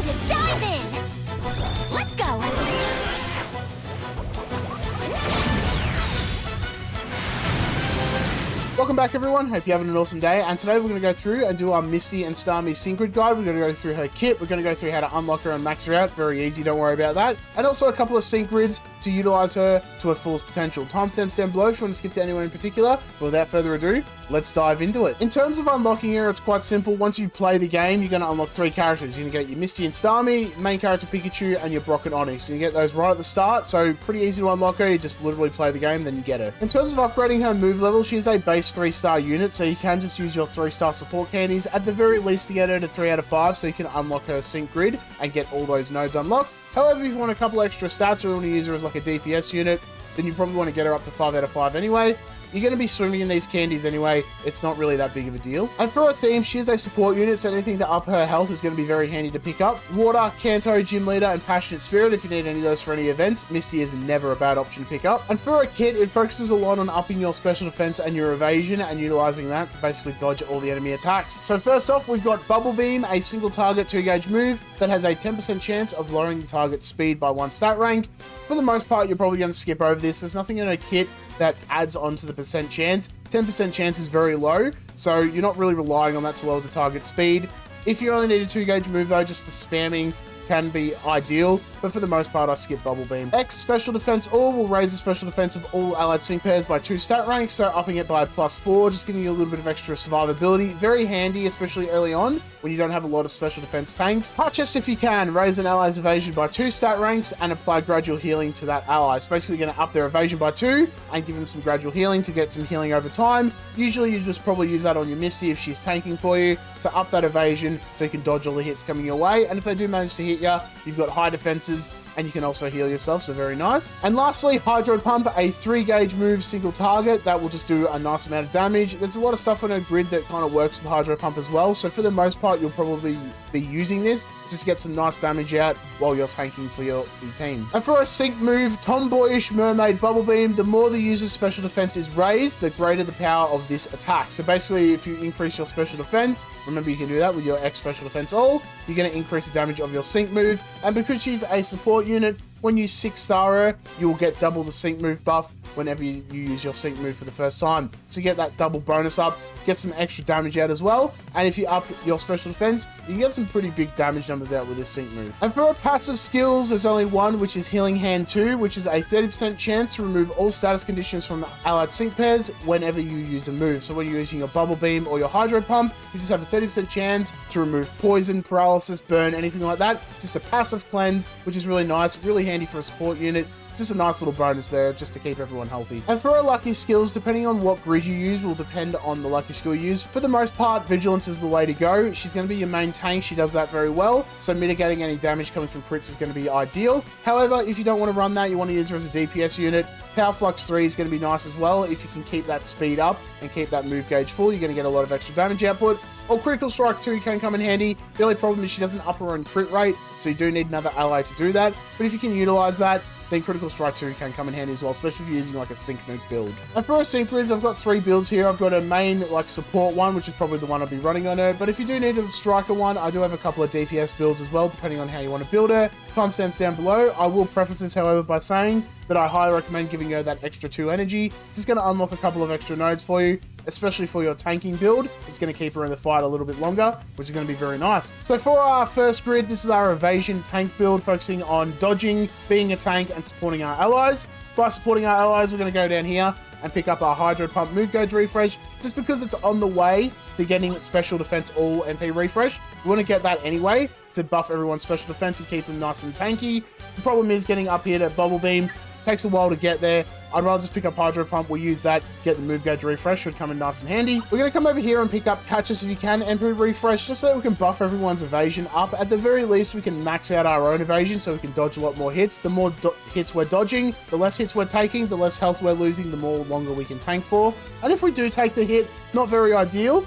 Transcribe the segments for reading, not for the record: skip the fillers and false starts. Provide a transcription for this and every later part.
to dive in! Let's go! Welcome back everyone, hope you're having an awesome day, and today we're going to go through and do our Misty and Starmie sync grid guide. We're going to go through her kit, we're going to go through how to unlock her and max her out, very easy, don't worry about that, and also a couple of sync grids to utilize her to her fullest potential. Timestamps down below if you want to skip to anyone in particular, but without further ado, let's dive into it. In terms of unlocking her, it's quite simple. Once you play the game, you're going to unlock 3 characters. You're going to get your Misty and Starmie, main character Pikachu, and your Brock and Onyx. And you get those right at the start, so pretty easy to unlock her. You just literally play the game, then you get her. In terms of upgrading her move level, she is a base 3-star unit, so you can just use your 3-star support candies at the very least to get her to 3 out of 5, so you can unlock her sync grid and get all those nodes unlocked. However, if you want a couple extra stats or you want to use her as like a DPS unit, then you probably want to get her up to 5 out of 5 anyway. You're going to be swimming in these candies anyway, it's not really that big of a deal. And for her theme, she is a support unit, so anything to up her health is going to be very handy to pick up. Water, Kanto, Gym Leader, and Passionate Spirit, if you need any of those for any events, Misty is never a bad option to pick up. And for her kit, it focuses a lot on upping your special defense and your evasion, and utilizing that to basically dodge all the enemy attacks. So first off, we've got Bubble Beam, a single target 2-gauge move that has a 10% chance of lowering the target's speed by 1 stat rank. For the most part, you're probably going to skip over this. There's nothing in her kit that adds on to the percent chance. 10% chance is very low, so you're not really relying on that to lower the target speed. If you only need a 2-gauge move though, just for spamming, can be ideal, but for the most part I skip Bubble Beam. X Special Defense All will raise the special defense of all allied sync pairs by 2 stat ranks, so upping it by +4, just giving you a little bit of extra survivability. Very handy, especially early on when you don't have a lot of special defense tanks. Purchase if you can, raise an ally's evasion by 2 stat ranks and apply gradual healing to that ally. So basically you're going to up their evasion by 2 and give them some gradual healing to get some healing over time. Usually you just probably use that on your Misty if she's tanking for you, to up that evasion so you can dodge all the hits coming your way, and if they do manage to hit you, you've got high defenses and you can also heal yourself, so very nice. And lastly, Hydro Pump, a 3-gauge move, single target, that will just do a nice amount of damage. There's a lot of stuff on her grid that kind of works with Hydro Pump as well, so for the most part you'll probably be using this just to get some nice damage out while you're tanking for your team. And for a sync move, Tomboyish Mermaid Bubble Beam, the more the user's special defense is raised, the greater the power of this attack. So basically, if you increase your special defense, remember you can do that with your X Special Defense All, you're going to increase the damage of your sync move, and because she's a support unit, when you 6-star her, you will get double the sync move buff whenever you use your sync move for the first time. So you get that double bonus up, get some extra damage out as well, and if you up your special defense, you can get some pretty big damage numbers out with this sync move. And for her passive skills, there's only one, which is Healing Hand 2, which is a 30% chance to remove all status conditions from allied sync pairs whenever you use a move. So when you're using your Bubble Beam or your Hydro Pump, you just have a 30% chance to remove poison, paralysis, burn, anything like that. Just a passive cleanse, which is really nice, really handy for a support unit. Just a nice little bonus there, just to keep everyone healthy. And for her lucky skills, depending on what grid you use, will depend on the lucky skill you use. For the most part, Vigilance is the way to go. She's going to be your main tank. She does that very well. So mitigating any damage coming from crits is going to be ideal. However, if you don't want to run that, you want to use her as a DPS unit, Power Flux 3 is going to be nice as well. If you can keep that speed up and keep that move gauge full, you're going to get a lot of extra damage output. Or Critical Strike 2 can come in handy. The only problem is she doesn't up her own crit rate, so you do need another ally to do that. But if you can utilize that, then Critical Strike 2 can come in handy as well, especially if you're using like a sync nuke build. And for her sync grids, I've got 3 builds here. I've got a main like support one, which is probably the one I'll be running on her. But if you do need a striker one, I do have a couple of DPS builds as well, depending on how you want to build her. Timestamps down below. I will preface this, however, by saying that I highly recommend giving her that extra 2 energy. This is going to unlock a couple of extra nodes for you, especially for your tanking build. It's going to keep her in the fight a little bit longer, which is going to be very nice. So for our first grid, this is our Evasion tank build, focusing on dodging, being a tank, and supporting our allies. By supporting our allies, we're going to go down here and pick up our Hydro Pump Move Gauge Refresh, just because it's on the way to getting Special Defense All MP Refresh. We want to get that anyway to buff everyone's special defense and keep them nice and tanky. The problem is getting up here to Bubble Beam. Takes a while to get there. I'd rather just pick up Hydro Pump. We'll use that, get the move gauge refresh, should come in nice and handy. We're going to come over here and pick up Catches if you can, MP Refresh, just so that we can buff everyone's evasion up. At the very least, we can max out our own evasion so we can dodge a lot more hits. The more hits we're dodging, the less hits we're taking, the less health we're losing, the more longer we can tank for. And if we do take the hit, not very ideal.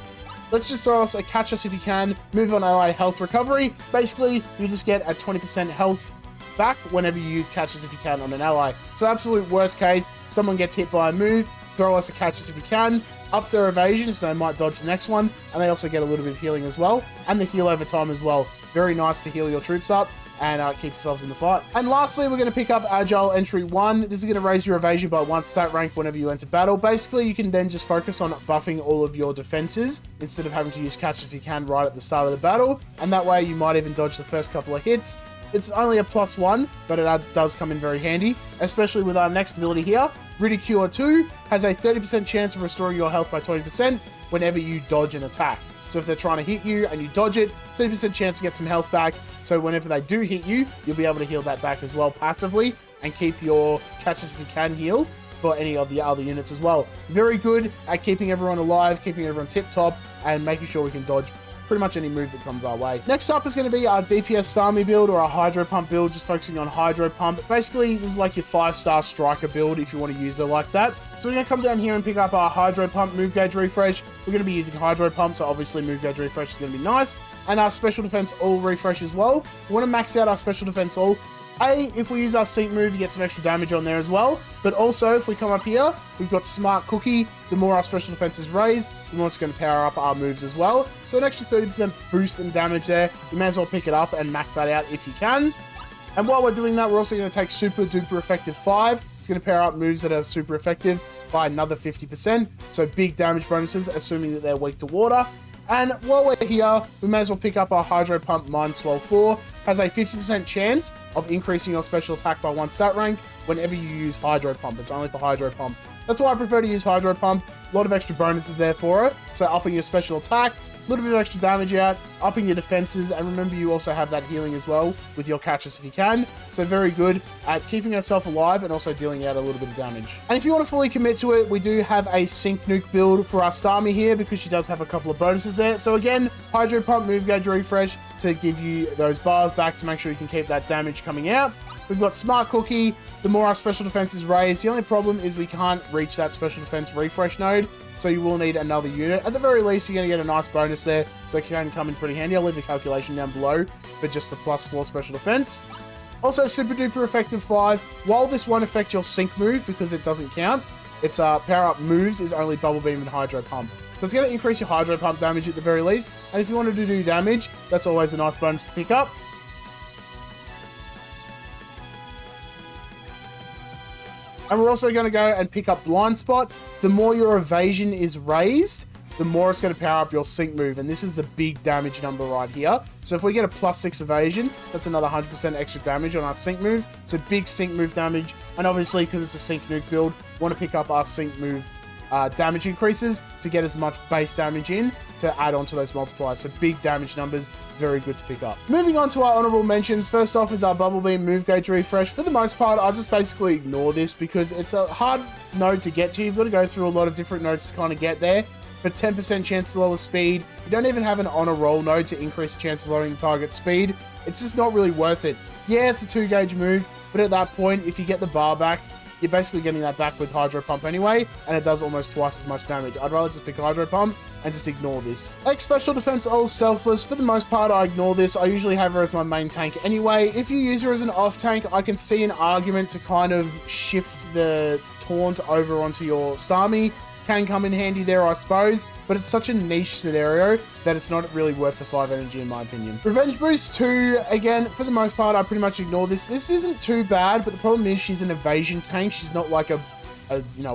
Let's just throw us a Catch Us if you can, move on ally health recovery. Basically, you just get a 20% health back whenever you use Catch Us if you can on an ally. So absolute worst case, someone gets hit by a move, throw us a Catch Us if you can. ups their evasion, so they might dodge the next one, and they also get a little bit of healing as well, and the heal over time as well. Very nice to heal your troops up and keep yourselves in the fight. And lastly, we're going to pick up Agile Entry 1. This is going to raise your evasion by 1 stat rank whenever you enter battle. Basically, you can then just focus on buffing all of your defenses instead of having to use catch if you can right at the start of the battle, and that way you might even dodge the first couple of hits. It's only a +1, but it does come in very handy, especially with our next ability here. Ridicule 2 has a 30% chance of restoring your health by 20% whenever you dodge an attack. So if they're trying to hit you and you dodge it, 30% chance to get some health back. So whenever they do hit you, you'll be able to heal that back as well passively and keep your catches if you can heal for any of the other units as well. Very good at keeping everyone alive, keeping everyone tip-top, and making sure we can dodge pretty much any move that comes our way. Next up is going to be our DPStarmie build, or our Hydro Pump build, just focusing on Hydro Pump. Basically, this is like your 5-star striker build if you want to use it like that. So we're going to come down here and pick up our Hydro Pump move gauge refresh. We're going to be using Hydro Pump, so obviously move gauge refresh is going to be nice. And our special defense all refresh as well. We want to max out our special defense all. If we use our sync move to get some extra damage on there as well, but also if we come up here, we've got Smart Cookie. The more our special defense is raised, the more it's going to power up our moves as well. So an extra 30% boost in damage there. You may as well pick it up and max that out if you can. And while we're doing that, we're also going to take Super Duper Effective 5. It's going to power up moves that are super effective by another 50%. So big damage bonuses, assuming that they're weak to water. And while we're here, we may as well pick up our Hydro Pump Mind Swell 4. Has a 50% chance of increasing your special attack by 1 stat rank whenever you use Hydro Pump. It's only for Hydro Pump. That's why I prefer to use Hydro Pump. A lot of extra bonuses there for it. So upping your special attack, a little bit of extra damage out, upping your defenses, and remember you also have that healing as well with your catches if you can. So very good at keeping yourself alive and also dealing out a little bit of damage. And if you want to fully commit to it, we do have a Sync Nuke build for our Starmie here because she does have a couple of bonuses there. So again, Hydro Pump, Move Gauge Refresh to give you those bars back to make sure you can keep that damage coming out. We've got Smart Cookie. The more our special defense is raised, the only problem is we can't reach that special defense refresh node, so you will need another unit. At the very least, you're going to get a nice bonus there, so it can come in pretty handy. I'll leave the calculation down below for just the +4 special defense. Also, Super Duper Effective 5. While this won't affect your sync move because it doesn't count, its power up moves is only Bubble Beam and Hydro Pump. So it's going to increase your Hydro Pump damage at the very least, and if you wanted to do damage, that's always a nice bonus to pick up. And we're also going to go and pick up Blind Spot. The more your evasion is raised, the more it's going to power up your sync move. And this is the big damage number right here. So if we get a +6 evasion, that's another 100% extra damage on our sync move. So big sync move damage. And obviously, because it's a sync nuke build, we want to pick up our sync move damage increases to get as much base damage in to add on to those multipliers. So big damage numbers, very good to pick up. Moving on to our honorable mentions. First off is our Bubble Beam Move Gauge Refresh. For the most part, I'll just basically ignore this because it's a hard node to get to. You've got to go through a lot of different nodes to kind of get there. For 10% chance to lower speed, you don't even have an honor roll node to increase the chance of lowering the target speed. It's just not really worth it. Yeah, it's a 2-gauge move, but at that point, if you get the bar back, you're basically getting that back with Hydro Pump anyway, and it does almost twice as much damage. I'd rather just pick Hydro Pump and just ignore this. Like Special Defense all Selfless, for the most part I ignore this. I usually have her as my main tank anyway. If you use her as an off tank, I can see an argument to kind of shift the taunt over onto your Starmie. Can come in handy there, I suppose, but it's such a niche scenario that it's not really worth the 5 energy in my opinion. Revenge Boost 2, again, for the most part, I pretty much ignore this. This isn't too bad, but the problem is she's an evasion tank. She's not like a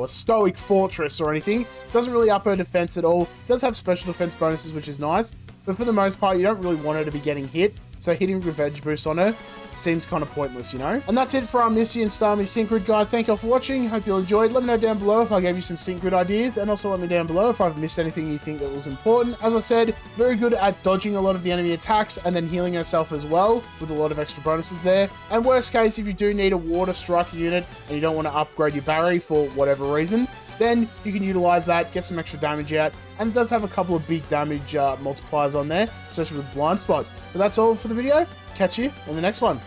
stoic fortress or anything. Doesn't really up her defense at all. Does have special defense bonuses, which is nice, but for the most part, you don't really want her to be getting hit, so hitting Revenge Boost on her seems kind of pointless, you know? And that's it for our Misty and Starmie sync grid guide. Thank you all for watching. Hope you all enjoyed. Let me know down below if I gave you some sync grid ideas, and also let me down below if I've missed anything you think that was important. As I said, very good at dodging a lot of the enemy attacks and then healing herself as well, with a lot of extra bonuses there. And worst case, if you do need a water striker unit and you don't want to upgrade your Barry for whatever reason, then you can utilize that, get some extra damage out, and it does have a couple of big damage multipliers on there, especially with Blind Spot. But that's all for the video. Catch you in the next one.